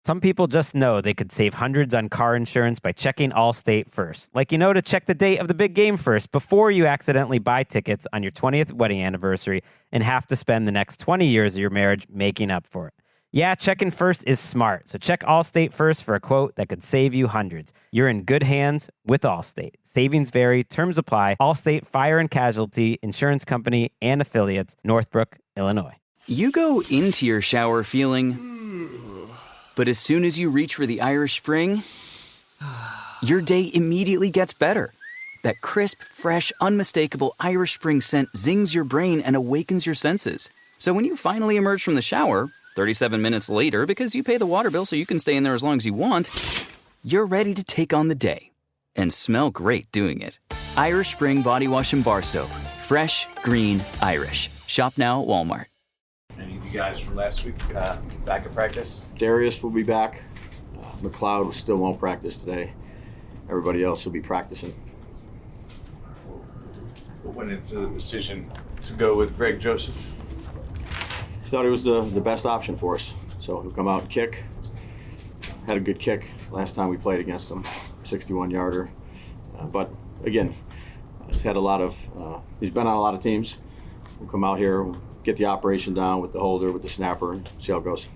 Some people just know they could save hundreds on car insurance by checking Allstate first. Like, to check the date of the big game first before you accidentally buy tickets on your 20th wedding anniversary and have to spend the next 20 years of your marriage making up for it. Yeah, checking first is smart. So check Allstate first for a quote that could save you hundreds. You're in good hands with Allstate. Savings vary. Terms apply. Allstate Fire and Casualty Insurance Company and Affiliates, Northbrook, Illinois. You go into your shower feeling... But as soon as you reach for the Irish Spring, your day immediately gets better. That crisp, fresh, unmistakable Irish Spring scent zings your brain and awakens your senses. So when you finally emerge from the shower, 37 minutes later, because you pay the water bill so you can stay in there as long as you want, you're ready to take on the day. And smell great doing it. Irish Spring Body Wash and Bar Soap. Fresh, green, Irish. Shop now at Walmart. Any of you guys from last week back at practice? Darius will be back. McLeod still won't practice today. Everybody else will be practicing. What went into the decision to go with Greg Joseph? He thought he was the best option for us. So he'll come out and kick. Had a good kick last time we played against him, 61-yarder. But again, he's had he's been on a lot of teams. We'll come out here, get the operation down with the holder, with the snapper, and see how it goes.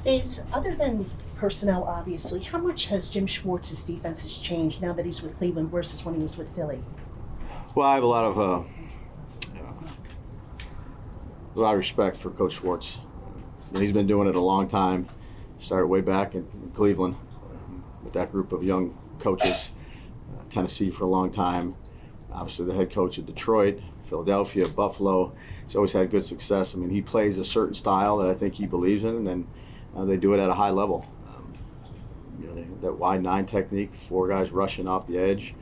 Dave, other than personnel, obviously, how much has Jim Schwartz's defenses changed now that he's with Cleveland versus when he was with Philly? Well, I have a lot of respect for Coach Schwartz. He's been doing it a long time. Started way back in Cleveland with that group of young coaches. Tennessee for a long time. Obviously the head coach of Detroit, Philadelphia, Buffalo. He's always had good success. I mean, he plays a certain style that I think he believes in, and they do it at a high level. That wide nine technique, 4 guys rushing off the edge,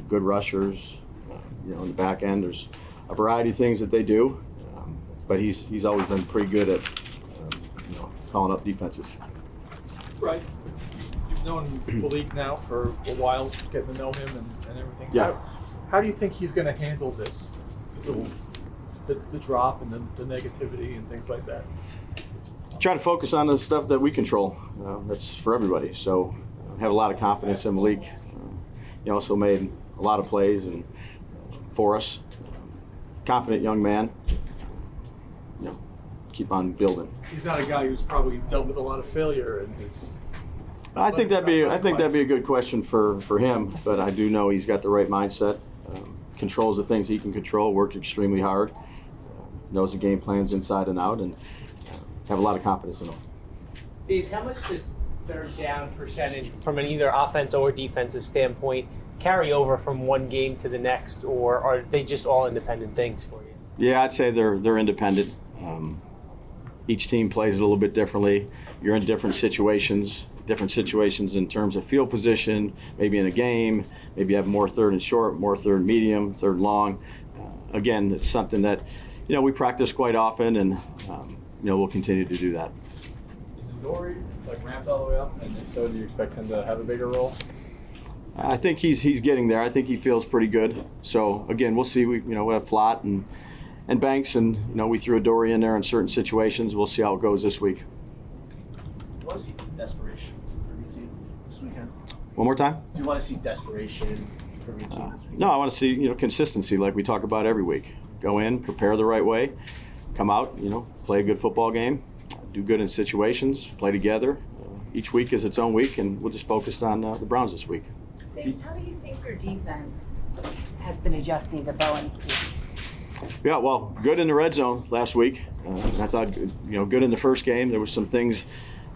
good rushers. In the back end, there's a variety of things that they do, but he's always been pretty good at calling up defenses. Right. You've known Malik now for a while, getting to know him and everything. Yeah. How do you think he's going to handle this, the drop and the negativity and things like that? Try to focus on the stuff that we control. That's for everybody. So have a lot of confidence in Malik. He also made a lot of plays and for us. Confident young man. Keep on building. He's not a guy who's probably dealt with a lot of failure in his. I think that'd be a good question for him. But I do know he's got the right mindset. Controls the things he can control. Worked extremely hard. Knows the game plans inside and out, and have a lot of confidence in him. Dave, how much does third down percentage from an either offense or defensive standpoint carry over from one game to the next, or are they just all independent things for you? Yeah, I'd say they're independent. Each team plays a little bit differently. You're in different situations in terms of field position, maybe in a game, maybe you have more third and short, more third and medium, third and long. Again, it's something that, we practice quite often, and, we'll continue to do that. Is Dory ramped all the way up? And if so, do you expect him to have a bigger role? I think he's getting there. I think he feels pretty good. So, again, we'll see. We have Flott and Banks, and we threw a Dory in there in certain situations. We'll see how it goes this week. Do you want to see desperation from your team this weekend? One more time? Do you want to see desperation from your team this weekend? No, I want to see consistency like we talk about every week. Go in, prepare the right way, come out, play a good football game, do good in situations, play together. Each week is its own week, and we'll just focus on the Browns this week. Dave, how do you think your defense has been adjusting to Bowen's scheme? Yeah, well, good in the red zone last week. I thought, good in the first game. There was some things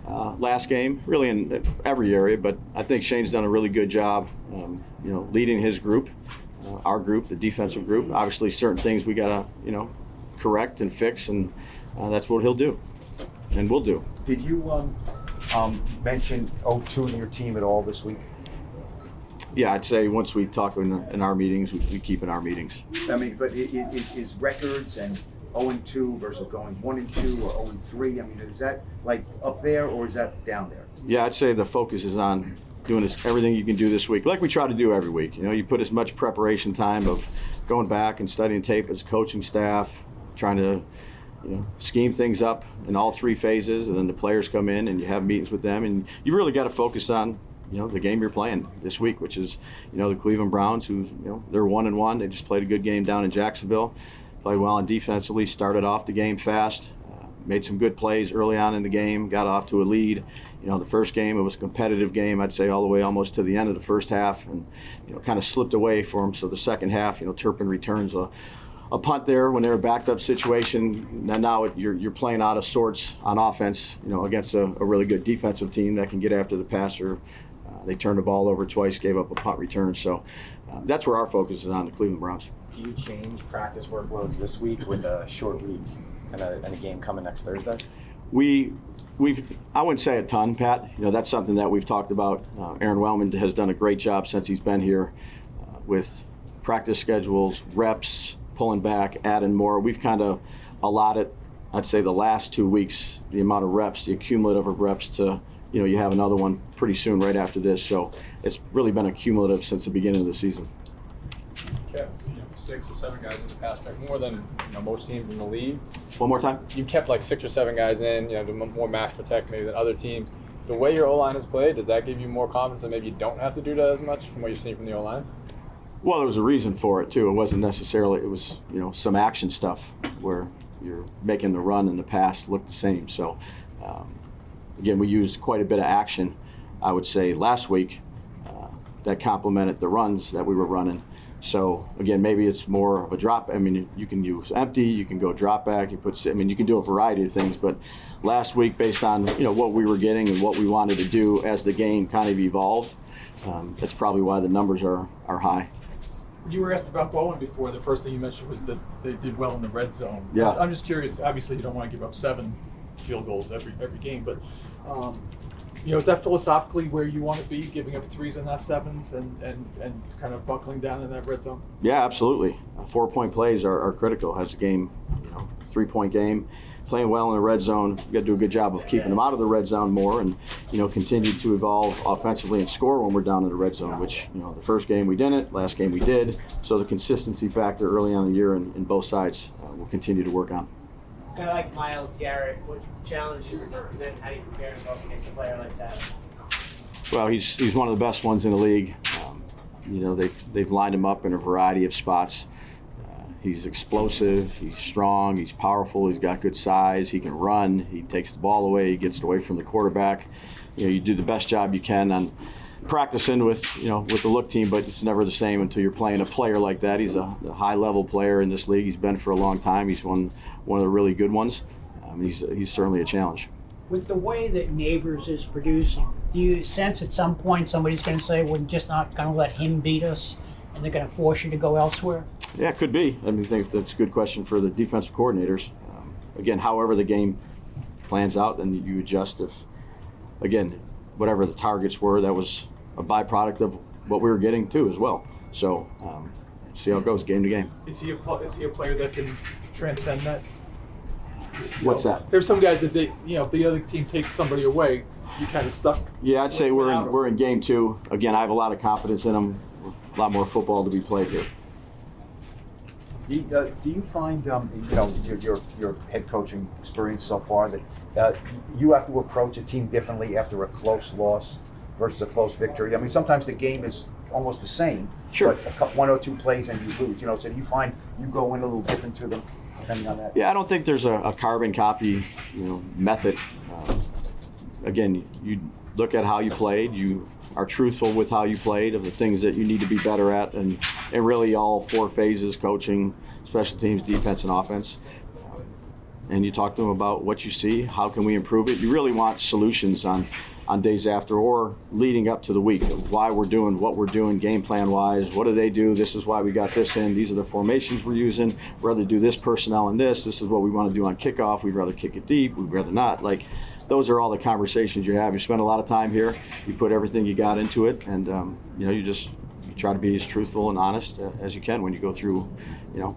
last game, really in every area, but I think Shane's done a really good job, leading his group, our group, the defensive group. Obviously, certain things we got to, correct and fix, and that's what he'll do, and we'll do. Did you mention O2 in your team at all this week? Yeah, I'd say once we talk in our meetings, we keep in our meetings. I mean, but is records and 0-2 versus going 1-2 or 0-3, I mean, is that up there or is that down there? Yeah, I'd say the focus is on doing everything you can do this week, like we try to do every week. You put as much preparation time of going back and studying tape as a coaching staff, trying to scheme things up in all three phases, and then the players come in and you have meetings with them, and you really got to focus on the game you're playing this week, which is the Cleveland Browns, who they're 1-1. They just played a good game down in Jacksonville, played well on defensively, started off the game fast, made some good plays early on in the game, got off to a lead. The first game, it was a competitive game, I'd say all the way almost to the end of the first half, and kind of slipped away for them. So the second half, Turpin returns a punt there when they're a backed up situation. Now you're playing out of sorts on offense, against a really good defensive team that can get after the passer. They turned the ball over twice, gave up a punt return. So that's where our focus is on, the Cleveland Browns. Do you change practice workloads this week with a short week and a game coming next Thursday? I wouldn't say a ton, Pat. That's something that we've talked about. Aaron Wellman has done a great job since he's been here with practice schedules, reps, pulling back, adding more. We've kind of allotted, I'd say, the last 2 weeks, the amount of reps, the cumulative of reps to, you have another one pretty soon right after this. So it's really been a cumulative since the beginning of the season. Kept 6 or 7 guys in the pass back, more than most teams in the league. One more time? You kept like 6 or 7 guys in, do more max protect maybe than other teams. The way your O-line has played, does that give you more confidence that maybe you don't have to do that as much from what you've seen from the O-line? Well, there was a reason for it too. It wasn't necessarily, it was some action stuff where you're making the run and the pass look the same. So again, we used quite a bit of action, I would say, last week that complemented the runs that we were running. So again, maybe it's more of a drop. I mean, you can use empty, you can go drop back, you can do a variety of things. But last week, based on what we were getting and what we wanted to do as the game kind of evolved, that's probably why the numbers are high. You were asked about Bowen before. The first thing you mentioned was that they did well in the red zone. Yeah. I'm just curious. Obviously, you don't want to give up 7 field goals every game, but is that philosophically where you want to be, giving up 3s and not 7s, and kind of buckling down in that red zone? Yeah, absolutely. 4-point plays are critical as a game, 3-point game. Playing well in the red zone, you got to do a good job of keeping them out of the red zone more, and continue to evolve offensively and score when we're down in the red zone. Which the first game we didn't, last game we did. So the consistency factor early on in the year in both sides we'll continue to work on. Kind of like Myles Garrett, what challenges does it present? How do you prepare to go up against a player like that? Well, he's one of the best ones in the league. They've lined him up in a variety of spots. He's explosive, he's strong, he's powerful, he's got good size, he can run, he takes the ball away, he gets it away from the quarterback. You do the best job you can on practicing with the look team, but it's never the same until you're playing a player like that. He's a high-level player in this league. He's been for a long time. He's one of the really good ones. He's certainly a challenge. With the way that Neighbors is producing, do you sense at some point somebody's going to say, we're just not going to let him beat us, and they're going to force you to go elsewhere? Yeah, it could be. I think that's a good question for the defensive coordinators. Again, however the game plans out, then you adjust if, again, whatever the targets were, that was a byproduct of what we were getting too as well. So see how it goes game to game. Is he a player that can transcend that? What's that? There's some guys that if the other team takes somebody away, you kind of stuck. Yeah, I'd say we're in game 2. Again, I have a lot of confidence in them. A lot more football to be played here. Do you find, your head coaching experience so far that you have to approach a team differently after a close loss versus a close victory? I mean, sometimes the game is almost the same, sure, but 1 or 2 plays and you lose. So do you find you go in a little different to them depending on that? Yeah, I don't think there's a carbon copy, method. Again, you look at how you played. You are truthful with how you played, of the things that you need to be better at, and really all 4 phases: coaching, special teams, defense, and offense. And you talk to them about what you see, how can we improve it. You really want solutions on days after or leading up to the week of why we're doing what we're doing game plan wise. What do they do? This is why we got this in. These are the formations we're using. We'd rather do this personnel and this. This is what we want to do on kickoff. We'd rather kick it deep. We'd rather not. Those are all the conversations you have. You spend a lot of time here. You put everything you got into it, and you try to be as truthful and honest as you can when you go through,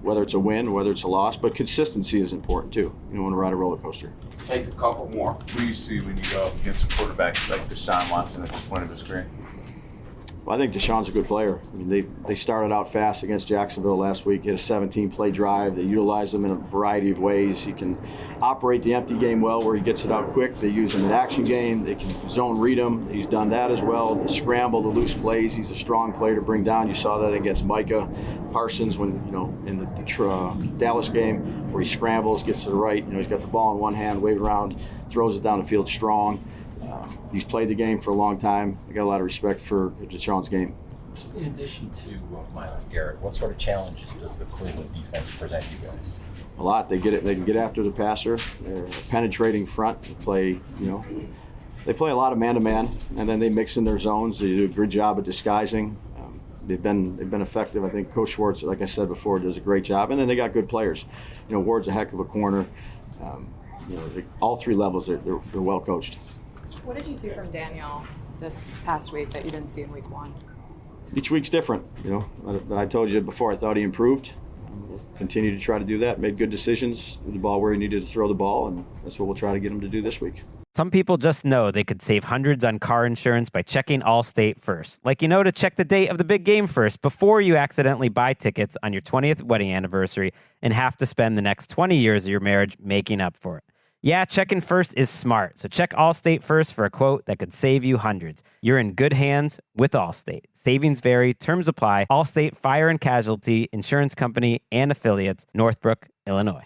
whether it's a win, whether it's a loss. But consistency is important too. You don't want to ride a roller coaster. Take a couple more. What do you see when you go up against a quarterback like Deshaun Watson at this point of his career? Well, I think Deshaun's a good player. I mean, they started out fast against Jacksonville last week. Hit a 17-play drive. They utilize him in a variety of ways. He can operate the empty game well, where he gets it out quick. They use him in action game. They can zone read him. He's done that as well. The scramble, the loose plays. He's a strong player to bring down. You saw that against Micah Parsons when in the Dallas game, where he scrambles, gets to the right. He's got the ball in one hand, wave around, throws it down the field strong. He's played the game for a long time. I got a lot of respect for Deshaun's game. Just in addition to Myles Garrett, what sort of challenges does the Cleveland defense present you guys? A lot. They can get after the passer. They're a penetrating front. They play a lot of man-to-man, and then they mix in their zones. They do a good job at disguising. They've been effective. I think Coach Schwartz, like I said before, does a great job. And then they got good players. Ward's a heck of a corner. All three levels, they're well coached. What did you see from Daniel this past week that you didn't see in week 1? Each week's different, But I told you before, I thought he improved. We'll continue to try to do that. Made good decisions, threw the ball where he needed to throw the ball, and that's what we'll try to get him to do this week. Some people just know they could save hundreds on car insurance by checking Allstate first. Like to check the date of the big game first before you accidentally buy tickets on your 20th wedding anniversary and have to spend the next 20 years of your marriage making up for it. Yeah, checking first is smart. So check Allstate first for a quote that could save you hundreds. You're in good hands with Allstate. Savings vary, terms apply. Allstate Fire and Casualty Insurance Company and Affiliates, Northbrook, Illinois.